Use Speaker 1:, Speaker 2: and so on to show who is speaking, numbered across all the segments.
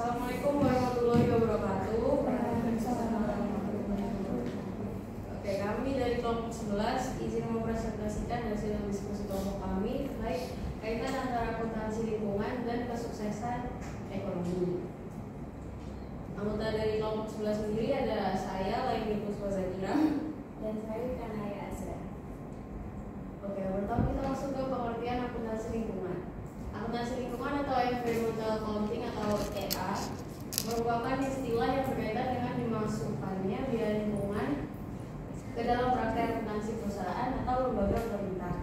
Speaker 1: Assalamualaikum warahmatullahi wabarakatuh. Oke, kami dari kelompok 11 izin mempresentasikan hasil diskusi kelompok kami baik kaitan antara akuntansi lingkungan dan kesuksesan ekonomi. Anggota dari kelompok 11 sendiri ada saya, Laini Puspa Zakira,
Speaker 2: dan saya Kanaya Azra.
Speaker 1: Oke, pertama kita masuk ke pengertian akuntansi lingkungan. Akuntansi lingkungan atau environmental accounting atau EA merupakan istilah yang berkaitan dengan dimasukkannya biaya lingkungan ke dalam praktek akuntansi perusahaan atau lembaga pemerintah.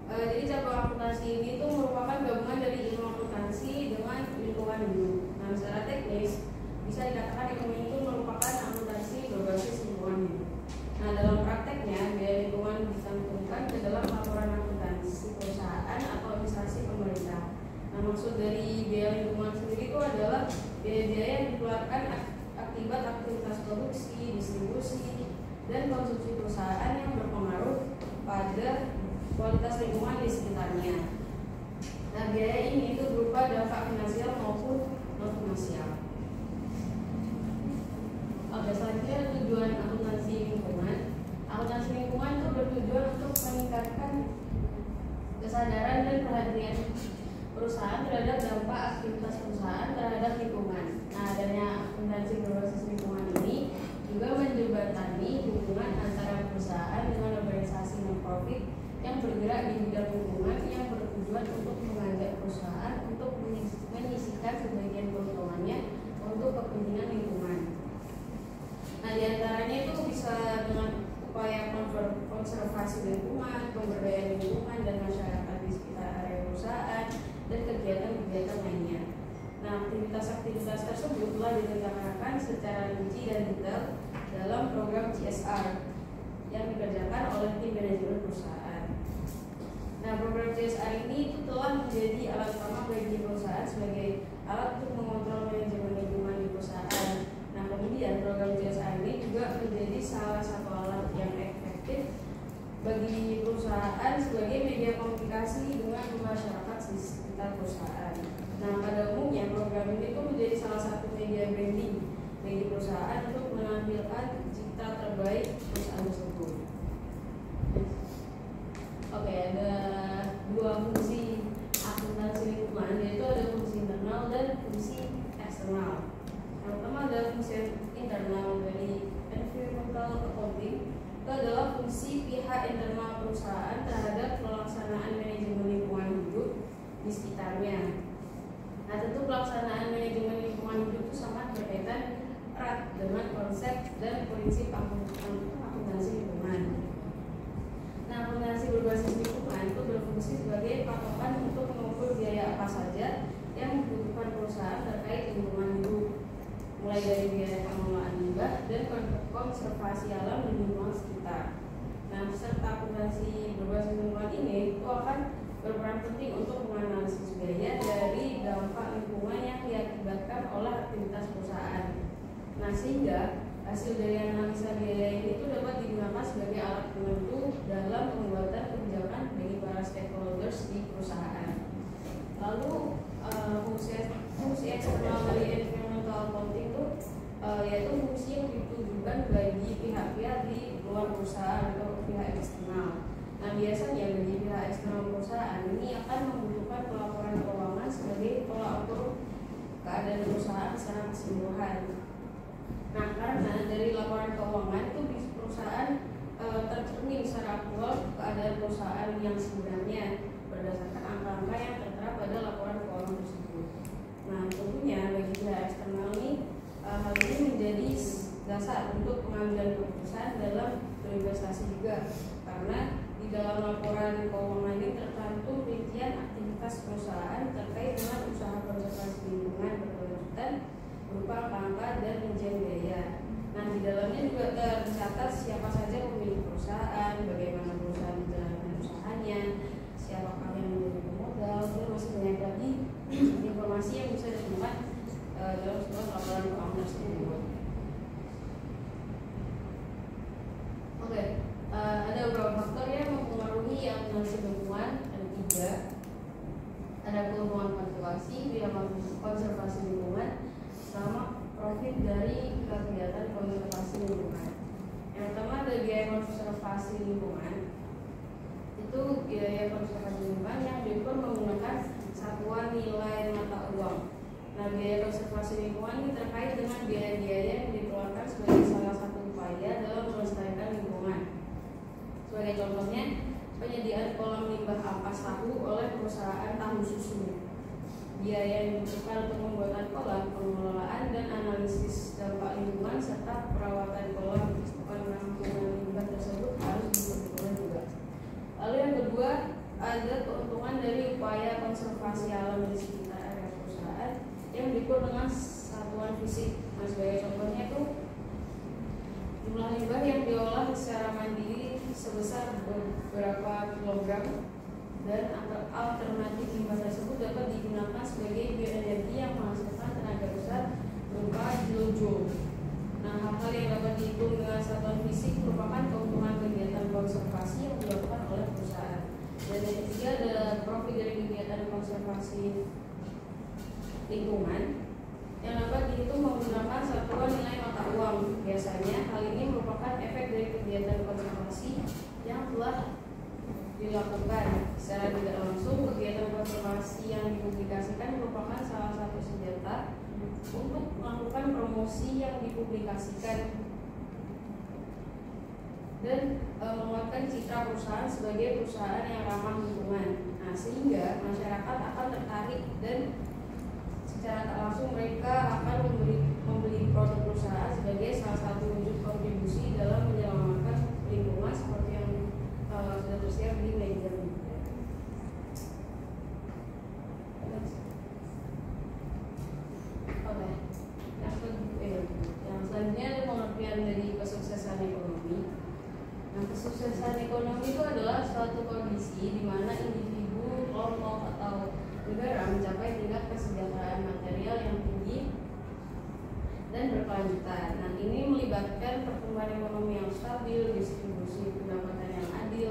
Speaker 1: Jadi cabang akuntansi ini itu merupakan gabungan dari ilmu akuntansi dengan lingkungan hidup. Nah, secara teknis bisa dikatakan ilmu itu merupakan akuntansi berbasis lingkungan hidup. Nah, dalam prakteknya biaya lingkungan dicantumkan ke dalam laporan akuntansi perusahaan atau instansi pemerintah. Nah, maksud dari biaya lingkungan sendiri itu adalah biaya-biaya yang dikeluarkan akibat aktivitas produksi, distribusi, dan konsumsi perusahaan yang berpengaruh pada kualitas lingkungan di sekitarnya. Nah, biaya ini itu berupa dampak finansial maupun non finansial. Oke, selanjutnya tujuan akuntansi lingkungan. Akuntansi lingkungan itu bertujuan untuk meningkatkan kesadaran dan perhatian perusahaan terhadap dampak aktivitas perusahaan terhadap lingkungan. Nah, adanya akuntansi berbasis lingkungan ini juga menjembatani hubungan antara perusahaan dengan organisasi non-profit yang bergerak di bidang lingkungan yang bertujuan untuk mengajak perusahaan untuk menyisihkan sebagian keuntungannya untuk kepentingan lingkungan. Nah, diantaranya itu bisa dengan upaya konservasi lingkungan, pemberdayaan lingkungan dan masyarakat di sekitar area perusahaan, dan kegiatan-kegiatan lainnya. Nah, aktivitas-aktivitas tersebut telah direncanakan secara rinci dan detail dalam program CSR yang dikerjakan oleh tim manajemen perusahaan. Nah, program CSR ini itu telah menjadi alat utama bagi perusahaan sebagai alat untuk mengontrol manajemen lingkungan di perusahaan. Nah, kemudian program CSR ini juga menjadi salah satu alat yang efektif bagi perusahaan sebagai media komunikasi dengan masyarakat di sekitar perusahaan. Nah, pada umumnya program ini itu menjadi salah satu media branding bagi perusahaan untuk menampilkan citra terbaik perusahaan tersebut. Oke, ada dua fungsi akuntansi lingkungan, yaitu ada fungsi internal dan fungsi eksternal. Yang pertama adalah fungsi internal dari environmental accounting. Itu adalah fungsi pihak internal perusahaan terhadap pelaksanaan manajemen lingkungan hidup di sekitarnya. Nah, tentu pelaksanaan manajemen lingkungan hidup itu sangat berkaitan erat dengan konsep dan prinsip akuntansi lingkungan. Nah, akuntansi berbasis lingkungan itu berfungsi sebagai patokan untuk mengukur biaya apa saja yang dibutuhkan perusahaan terkait lingkungan hidup, mulai dari biaya pengelolaan limbah dan konservasi alam di lingkungan sekitar. Nah, serta akuntansi berbasis lingkungan ini itu akan berperan penting untuk menganalisis biaya dari dampak lingkungan yang diakibatkan oleh aktivitas perusahaan. Nah, sehingga hasil dari analisa biaya ini itu dapat digunakan sebagai alat penentu dalam pembuatan kebijakan bagi para stakeholders di perusahaan. Lalu fungsi eksternal dari environmental accounting itu yaitu fungsi yang ditujukan bagi pihak-pihak di luar perusahaan atau pihak eksternal. Nah, biasanya bagi pihak eksternal perusahaan ini akan membutuhkan pelaporan keuangan sebagai tolak ukur keadaan perusahaan secara keseluruhan. Nah, karena dari laporan keuangan itu di perusahaan tercermin secara aktual keadaan perusahaan yang sebenarnya berdasarkan angka-angka yang tertera pada laporan keuangan tersebut. Nah, tentunya bagi pihak eksternal ini hal ini menjadi dasar untuk pengambilan keputusan dalam berinvestasi juga, karena di dalam laporan keuangan ini tercantum rincian aktivitas perusahaan terkait dengan usaha konservasi lingkungan berkelanjutan berupa angka dan rincian biaya. Nah, di dalamnya juga tercatat siapa saja pemilik perusahaan, bagaimana perusahaan menjalankan usahanya, siapakah yang menjadi pemodal, dan masih banyak lagi informasi yang bisa ditemukan dalam sebuah laporan keuangan tersebut. Oke, ada beberapa faktor yang mempengaruhi akuntansi lingkungan. Ada 3. Ada keuntungan konservasi, biaya konservasi lingkungan, lingkungan itu biaya konservasi lingkungan yang diukur menggunakan satuan nilai mata uang. Nah, biaya konservasi lingkungan ini terkait dengan biaya-biaya yang dikeluarkan sebagai salah satu upaya dalam melestarikan lingkungan. Sebagai contohnya, penyediaan kolam limbah ampas tahu oleh perusahaan tahu susu, biaya yang dibutuhkan untuk pembuatan kolam, pengelolaan dan analisis dampak lingkungan serta perawatan kolam penampungan limbah tersebut harus diperhitungkan juga. Lalu yang kedua, ada keuntungan dari upaya konservasi alam di sekitar area perusahaan yang diukur dengan satuan fisik. Nah, sebagai contohnya itu jumlah limbah yang diolah secara mandiri sebesar beberapa kilogram, dan alternatif limbah tersebut dapat digunakan sebagai bioenergi yang menghasilkan tenaga besar berupa kilojoule. Nah, hal-hal yang dapat dihitung dengan satuan fisik merupakan keuntungan kegiatan konservasi yang dilakukan oleh perusahaan. Dan yang ketiga adalah profit dari kegiatan konservasi lingkungan yang dapat dihitung menggunakan satuan nilai mata uang. Biasanya hal ini merupakan efek dari kegiatan konservasi yang telah dilakukan. Secara tidak langsung, kegiatan konservasi yang dipublikasikan merupakan salah satu senjata untuk melakukan promosi yang dipublikasikan dan menguatkan citra perusahaan sebagai perusahaan yang ramah lingkungan. Nah, sehingga masyarakat akan tertarik dan secara tak langsung mereka akan membeli produk perusahaan sebagai salah satu wujud kontribusi dalam menyelamatkan lingkungan seperti yang sudah tersiar di media. Yang selanjutnya ada pengertian dari kesuksesan ekonomi. Nah, kesuksesan ekonomi itu adalah suatu kondisi di mana individu, kelompok atau negara mencapai tingkat kesejahteraan material yang tinggi dan berkelanjutan. Nah, ini melibatkan pertumbuhan ekonomi yang stabil, distribusi pendapatan yang adil,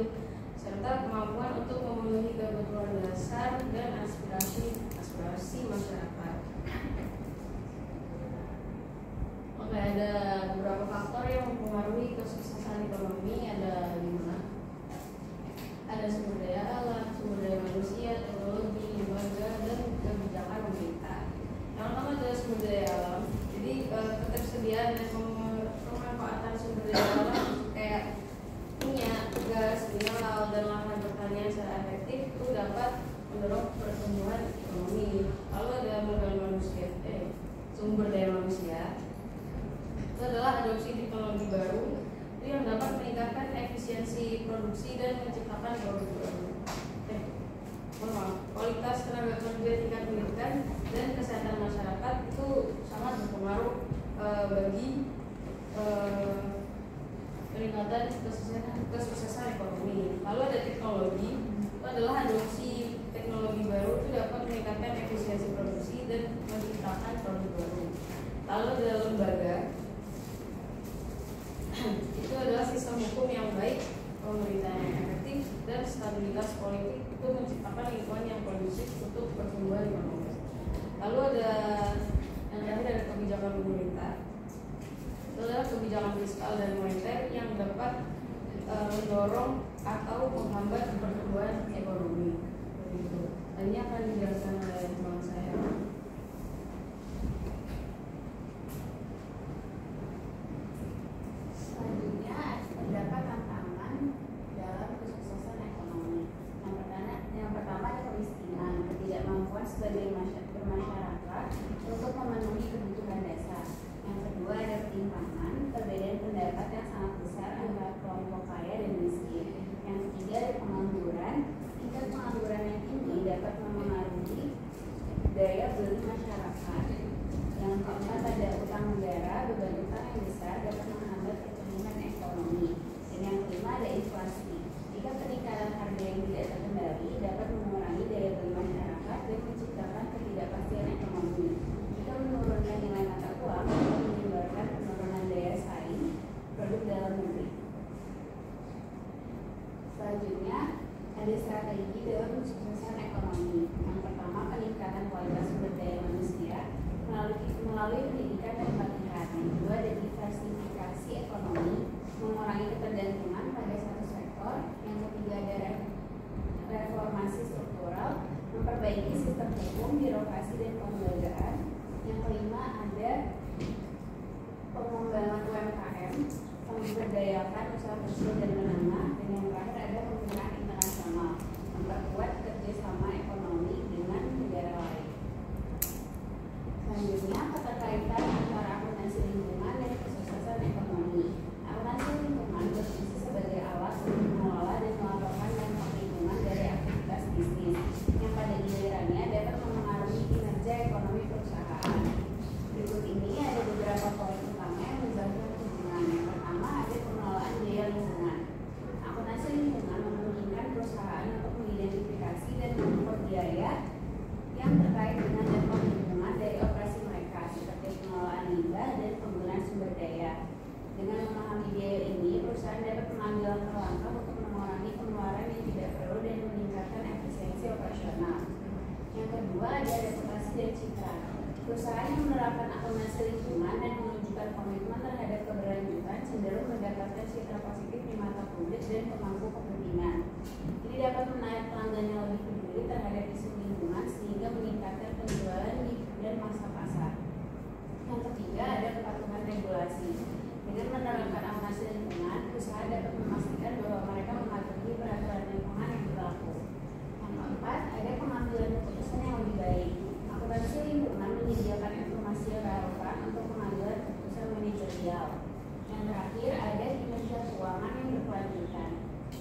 Speaker 1: serta kemampuan untuk memenuhi kebutuhan dasar dan aspirasi masyarakat. Oke, ada beberapa faktor yang mempengaruhi kesuksesan ekonomi. Ada 5. Ada sumber daya alam, sumber daya manusia, teknologi, lembaga, dan kebijakan pemerintah. Yang pertama adalah sumber daya alam. Jadi ketersediaan dan pemanfaatan sumber daya alam kayak minyak, gas, mineral, dan lahan pertanian secara efektif itu dapat mendorong pertumbuhan ekonomi. Lalu ada sumber daya manusia. Itu adalah adopsi teknologi baru itu yang dapat meningkatkan efisiensi produksi dan menciptakan produk baru. Kualitas tenaga kerja tingkat pendidikan dan kesehatan masyarakat itu sangat berpengaruh bagi peningkatan kesuksesan ekonomi. Lalu ada teknologi, itu adalah adopsi teknologi baru itu dapat meningkatkan efisiensi produksi dan menciptakan produk baru. Lalu ada lembaga, itu adalah sistem hukum yang baik, pemerintahan yang efektif, dan stabilitas politik itu menciptakan lingkungan yang kondusif untuk pertumbuhan ekonomi. Lalu ada yang terakhir ada kebijakan pemerintah. Itu adalah kebijakan fiskal dan moneter yang dapat mendorong atau menghambat pertumbuhan ekonomi. Ini akan dijelaskan oleh teman saya.
Speaker 2: Selanjutnya terdapat tantangan dalam kesuksesan ekonomi. Yang pertama ada kemiskinan, ketidakmampuan sebagai bermasyarakat untuk memenuhi kebutuhan dasar. Yang kedua ada ketimpangan, perbedaan pendapat yang sangat besar antara kelompok kaya dan miskin. Yang ketiga ada pengangguran, tingkat pengangguran yang tinggi dapat memengaruhi daya beli masyarakat. Yang keempat ada utang negara, beban utang yang besar dapat menghambat pertumbuhan ekonomi. Dan yang kelima ada inflasi. Jika peningkatan harga yang tidak terkendali dapat mengurangi daya beli masyarakat dan menciptakan ketidakpastian ekonomi. Jika menurunkan nilai mata uang dapat menyebabkan penurunan daya saing produk dalam negeri. Selanjutnya ada strategi dalam kesuksesan ekonomi. Yang pertama peningkatan kualitas sumber daya manusia melalui pendidikan dan pelatihan. Yang kedua ada diversifikasi ekonomi, mengurangi ketergantungan pada satu sektor Selanjutnya, keterkaitan antara akuntansi lingkungan dan kesuksesan ekonomi. Akuntansi lingkungan berfungsi sebagai alat untuk mengelola dan melaporkan dampak lingkungan dari aktivitas bisnis yang pada gilirannya dapat memengaruhi kinerja ekonomi perusahaan. Berikut ini ada beberapa poin utama yang menjaga lingkungan. Yang pertama, ada pengelolaan biaya lingkungan. Akuntansi lingkungan memungkinkan perusahaan untuk mengidentifikasi dan mengukur biaya yang terkait dengan dampak lingkungan dari operasi mereka, seperti pengelolaan limbah dan penggunaan sumber daya. Dengan memahami biaya ini, perusahaan dapat mengambil langkah untuk mengurangi pengeluaran yang tidak perlu dan meningkatkan efisiensi operasional. Yang kedua, ada reputasi dan citra. Perusahaan yang menerapkan akuntansi lingkungan dan menunjukkan komitmen terhadap keberlanjutan cenderung mendapatkan citra positif di mata publik dan pemangku kepentingan. Ini dapat menarik pelanggan yang lebih peduli terhadap isu lingkungan sehingga meningkatkan penjualan dan masa pasar. Yang ketiga, ada kepatuhan regulasi. Dengan menerapkan akuntansi lingkungan, perusahaan dapat memastikan bahwa mereka mematuhi peraturan lingkungan yang berlaku. Yang keempat, ada pengambilan keputusan yang lebih baik. Akuntansi lingkungan menyediakan informasi yang relevan untuk pengambilan keputusan manajerial. Yang terakhir, ada kinerja keuangan yang berkelanjutan.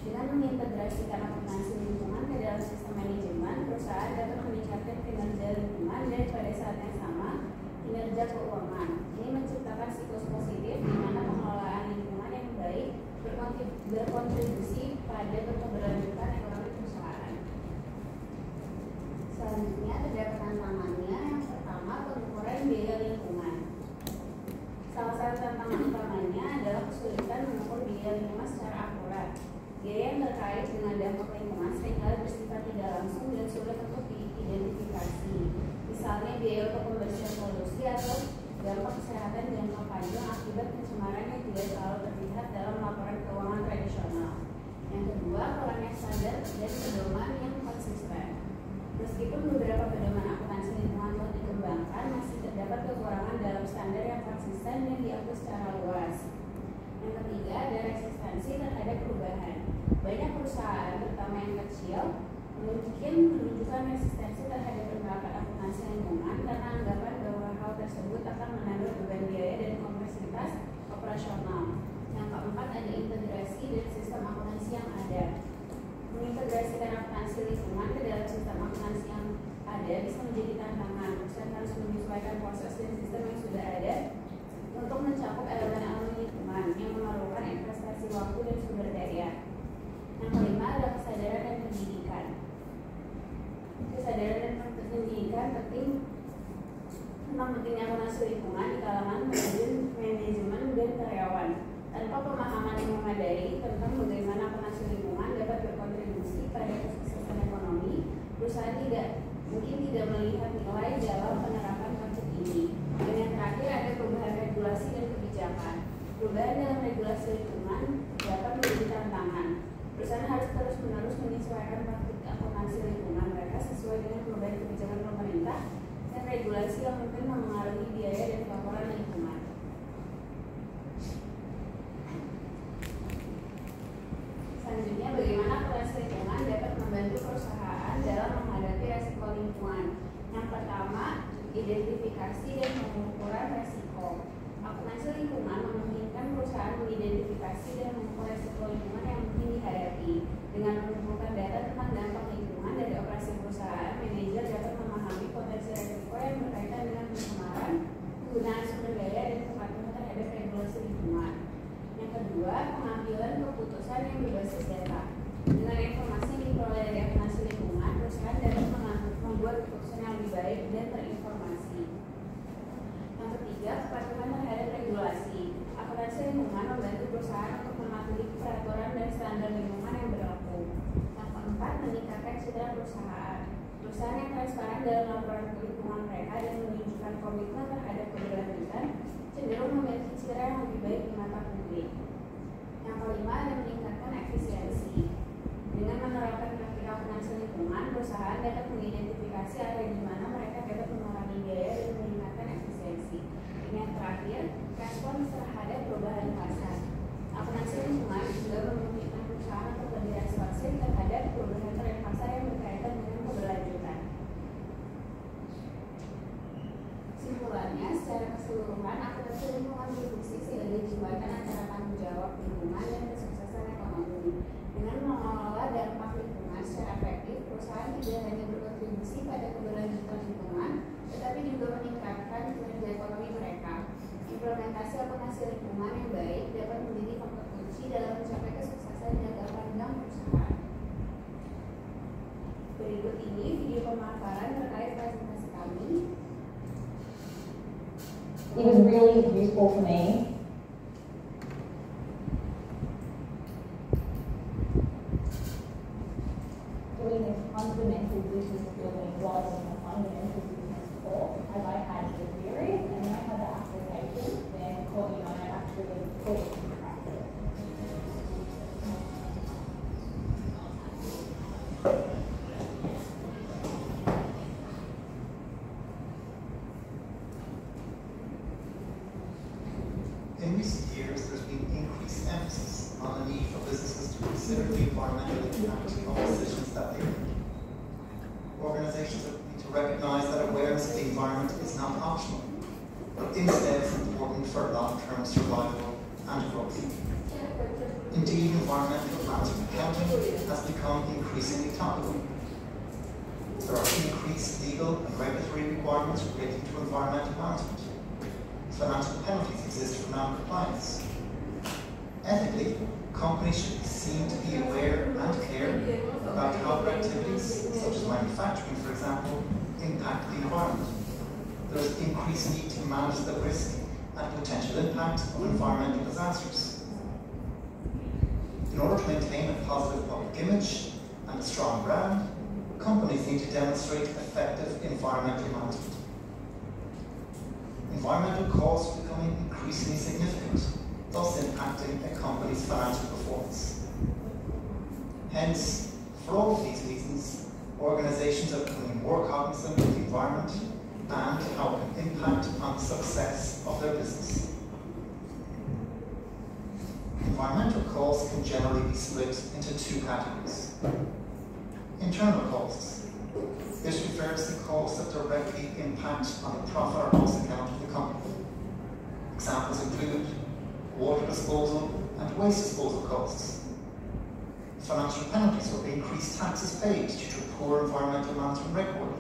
Speaker 2: Dengan mengintegrasikan akuntansi lingkungan ke dalam sistem manajemen, perusahaan dapat meningkatkan kinerja lingkungan dan pada saat yang sama kinerja keuangan. Ini menciptakan siklus positif di mana pengelolaan lingkungan yang baik berkontribusi pada keberlanjutan ekonomi perusahaan. Selanjutnya terdapat tantangannya. Yang pertama, pengukuran biaya lingkungan. Salah satu tantangan utamanya adalah kesulitan mengukur biaya lingkungan secara akurat. Biaya yang terkait dengan dampak lingkungan seringkali bersifat tidak langsung dan sulit untuk diidentifikasi. Misalnya biaya untuk pembersihan polusi atau dampak kesehatan jangka panjang akibat pencemaran yang tidak selalu terlihat dalam laporan keuangan tradisional. Yang kedua, kurangnya standar dan pedoman yang konsisten. Meskipun beberapa pedoman akuntansi lingkungan telah dikembangkan, masih terdapat kekurangan dalam standar yang konsisten dan diakui secara luas. Yang ketiga, ada resistensi terhadap perubahan. Banyak perusahaan, terutama yang kecil, mungkin menunjukkan resistensi terhadap penerapan akuntansi lingkungan karena anggapan bahwa hal tersebut akan menambah beban biaya dan kompleksitas operasional. Yang keempat, ada integrasi dan sistem akuntansi yang ada. Mengintegrasikan akuntansi lingkungan ke dalam sistem akuntansi yang ada bisa menjadi tantangan. Perusahaan harus menyesuaikan proses dan sistem yang sudah ada untuk mencakup elemen-elemen lingkungan yang memerlukan investasi waktu dan sumber daya. Yang kelima, ada kesadaran dan pendidikan. Kesadaran dan pendidikan penting tentang pentingnya akuntansi lingkungan di kalangan manajemen dan karyawan. Tanpa pemahaman yang memadai tentang bagaimana akuntansi lingkungan dapat berkontribusi pada kesuksesan ekonomi, perusahaan mungkin tidak melihat nilai dalam penerapan konsep ini. Dan yang terakhir, ada perubahan regulasi dan kebijakan. Perubahan dalam regulasi lingkungan dapat menjadi tantangan. Perusahaan harus terus-menerus menyesuaikan praktik akuntansi lingkungan mereka sesuai dengan perubahan kebijakan pemerintah dan regulasi yang mungkin memengaruhi biaya dan laporan lingkungan. Selanjutnya, bagaimana akuntansi lingkungan dapat membantu perusahaan dalam menghadapi resiko lingkungan. Yang pertama, identifikasi dan pengukuran resiko. Akuntansi lingkungan memungkinkan perusahaan mengidentifikasi dan mengukur resiko lingkungan yang mungkin dihadapi. Dengan mengumpulkan data tentang dampak lingkungan dari operasi perusahaan, manajer dapat memahami potensi resiko yang berkaitan dengan pencemaran, penggunaan sumber daya, dan kepatuhan terhadap regulasi lingkungan. Yang kedua, pengambilan keputusan yang berbasis data. Dengan informasi yang diperoleh dari akuntansi lingkungan, perusahaan dapat membuat keputusan yang lebih baik dan terinformasi. Yang ketiga, kepatuhan terhadap regulasi. Akuntansi lingkungan membantu perusahaan untuk mematuhi peraturan dan standar lingkungan yang berlaku. Yang keempat, meningkatkan citra perusahaan. Perusahaan yang transparan dalam laporan lingkungan mereka dan menunjukkan komitmen terhadap keberlanjutan cenderung memiliki citra yang lebih baik di mata publik. Yang kelima, ada meningkatkan efisiensi. Dengan menerapkan praktik akuntansi lingkungan, perusahaan dapat mengidentifikasi area di mana mereka dapat mengurangi biaya dan meningkatkan efisiensi. Dan yang terakhir, respon terhadap perubahan pasar. Akuntansi lingkungan juga memungkinkan perusahaan untuk lebih responsif terhadap perubahan tren pasar yang berkaitan dengan keberlanjutan. keseluruhan, akuntansi lingkungan berfungsi sebagai jembatan antara tanggung jawab lingkungan dan kesuksesan ekonomi. Dengan mengelola dampak lingkungan secara efektif, perusahaan tidak hanya berkontribusi pada keberlanjutan lingkungan, tetapi juga meningkatkan kinerja ekonomi mereka. Implementasi akuntansi lingkungan yang baik dapat menjadi faktor kunci dalam mencapai kesuksesan jangka panjang perusahaan. Berikut ini video pemaparan terkait presentasi kami.
Speaker 3: It was really useful for me. Doing this fundamental business building rather than a fundamental business course, as I had the theory and then I had the application, then I actually put it into practice.
Speaker 4: In recent years, there's been increased emphasis on the need for businesses to consider the environmental impact of decisions that they make. Organizations need to recognize that awareness of the environment is not optional, but instead is important for long-term survival and growth. Indeed, environmental management accounting has become increasingly topical. There are increased legal and regulatory requirements relating to environmental management. Financial penalties exist for non-compliance. Ethically, companies should be seen to be aware and care about how their activities, such as manufacturing, for example, impact the environment. There is increased need to manage the risk and potential impact of environmental disasters. In order to maintain a positive public image and a strong brand, companies need to demonstrate effective environmental management. Environmental costs are becoming increasingly significant, thus impacting a company's financial performance. Hence, for all of these reasons, organizations are becoming more cognizant of the environment and how it can impact on the success of their business. Environmental costs can generally be split into two categories. Internal costs. This refers to costs that directly impact on the profit or loss account of the company. Examples include water disposal and waste disposal costs, financial penalties or increased taxes paid due to poor environmental management record,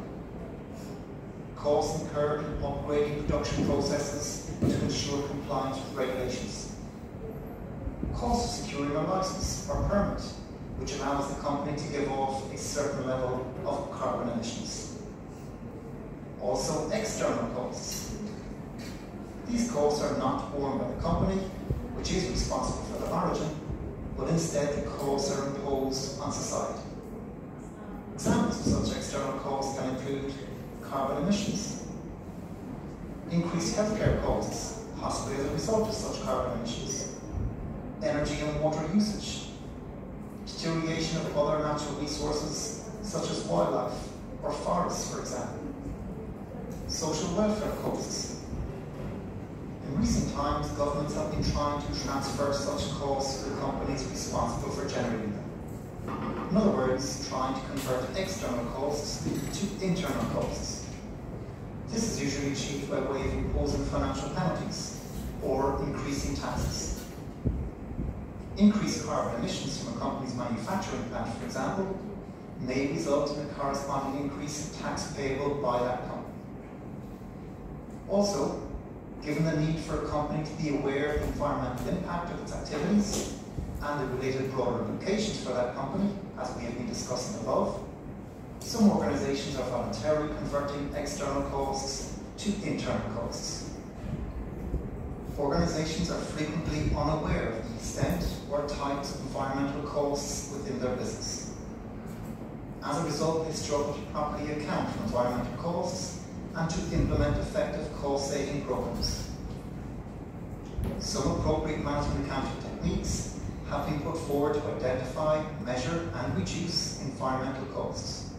Speaker 4: costs incurred in upgrading production processes to ensure compliance with regulations, costs of securing a license or permit, which allows the company to give off a certain level of carbon emissions. Also, external costs. These costs are not borne by the company, which is responsible for their origin, but instead the costs are imposed on society. Examples of such external costs can include carbon emissions, increased healthcare costs, possibly as a result of such carbon emissions, energy and water usage, deterioration of other natural resources such as wildlife or forests, for example, social welfare costs. In recent times, governments have been trying to transfer such costs to the companies responsible for generating them. In other words, trying to convert external costs to internal costs. This is usually achieved by way of imposing financial penalties or increasing taxes. Increased carbon emissions from a company's manufacturing plant, for example, may result in a corresponding increase in tax payable by that company. Also, given the need for a company to be aware of the environmental impact of its activities and the related broader implications for that company, as we have been discussing above, some organizations are voluntarily converting external costs to internal costs. Organizations are frequently unaware of the extent or types of environmental costs within their business. As a result, they struggle to properly account for environmental costs and to implement effective cost-saving programs. Some appropriate management accounting techniques have been put forward to identify, measure, and reduce environmental costs.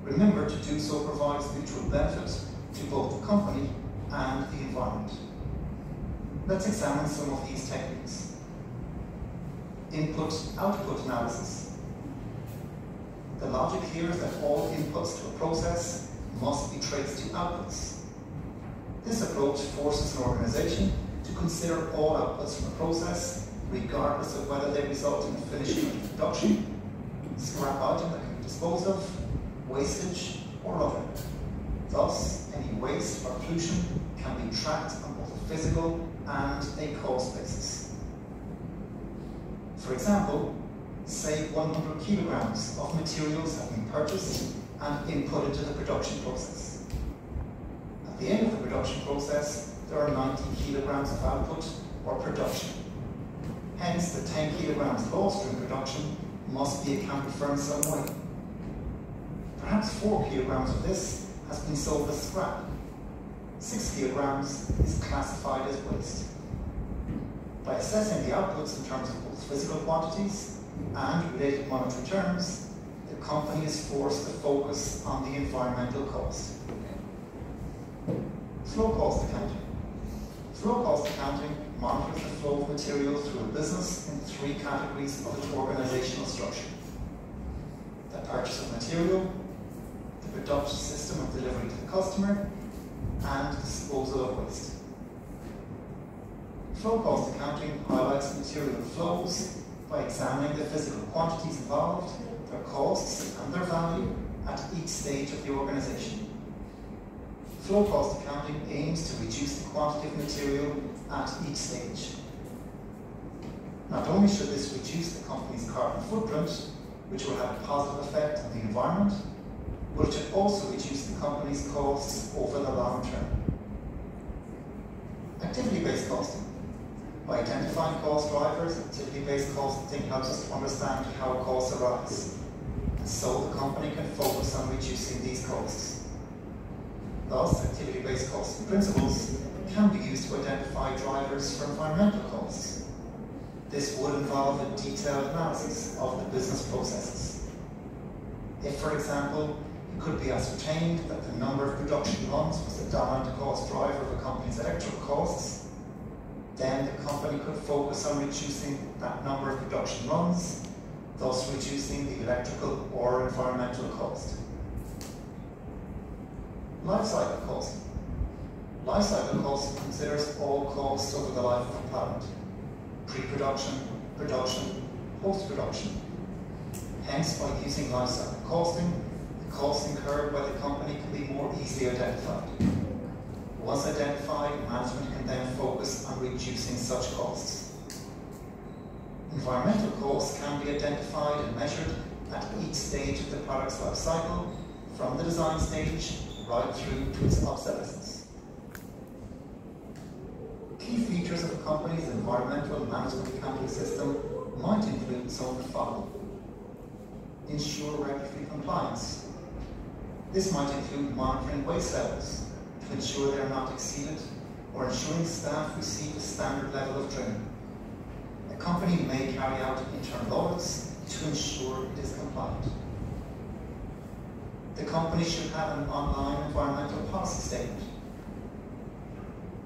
Speaker 4: Remember, to do so provides mutual benefit to both the company and the environment. Let's examine some of these techniques. Input-output analysis. The logic here is that all inputs to a process must be traced to outputs. This approach forces an organisation to consider all outputs from a process, regardless of whether they result in finished good production, scrap item that can be disposed of, wastage, or other. Thus, any waste or pollution can be tracked on both a physical and a cost basis. For example, say 100 kilograms of materials have been purchased and input into the production process. At the end of the production process, there are 90 kilograms of output or production. Hence, the 10 kilograms lost during production must be accounted for in some way. Perhaps 4 kilograms of this has been sold as scrap. 6 kilograms is classified as waste. By assessing the outputs in terms of both physical quantities and related monetary terms, the company is forced to focus on the environmental cost. Flow cost accounting. Flow cost accounting monitors the flow of materials through a business in 3 categories of its organizational structure: the purchase of material, the production system of delivery to the customer, and disposal of waste. Flow cost accounting highlights material flows by examining the physical quantities involved, their costs and their value at each stage of the organisation. Flow cost accounting aims to reduce the quantity of material at each stage. Not only should this reduce the company's carbon footprint, which will have a positive effect on the environment, but it should also reduce the company's costs over the long term. Activity-based costing. By identifying cost drivers, activity-based costing helps us to understand how costs arise, and so the company can focus on reducing these costs. Thus, activity-based costing principles can be used to identify drivers for environmental costs. This would involve a detailed analysis of the business processes. If, for example, it could be ascertained that the number of production runs was the dominant cost driver of a company's electrical costs, then the company could focus on reducing that number of production runs, thus reducing the electrical or environmental cost. Life cycle costing. Life cycle costing considers all costs over the life of a product: pre-production, production, post-production. Hence, by using life cycle costing, the costs incurred by the company can be more easily identified. Once identified, management can then focus on reducing such costs. Environmental costs can be identified and measured at each stage of the product's life cycle, from the design stage right through to its obsolescence. Key features of a company's environmental management accounting system might include some of the following. Ensure regulatory compliance. This might include monitoring waste levels to ensure they are not exceeded, or ensuring staff receive a standard level of training. A company may carry out internal audits to ensure it is compliant. The company should have an online environmental policy statement.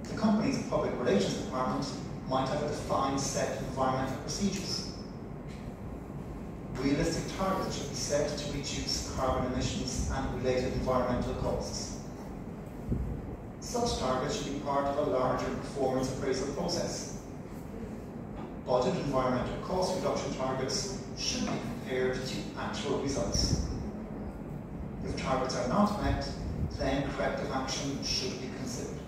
Speaker 4: The company's public relations department might have a defined set of environmental procedures. Realistic targets should be set to reduce carbon emissions and related environmental costs. Such targets should be part of a larger performance appraisal process. Budget environmental cost reduction targets should be compared to actual results. If targets are not met, then corrective action should be considered.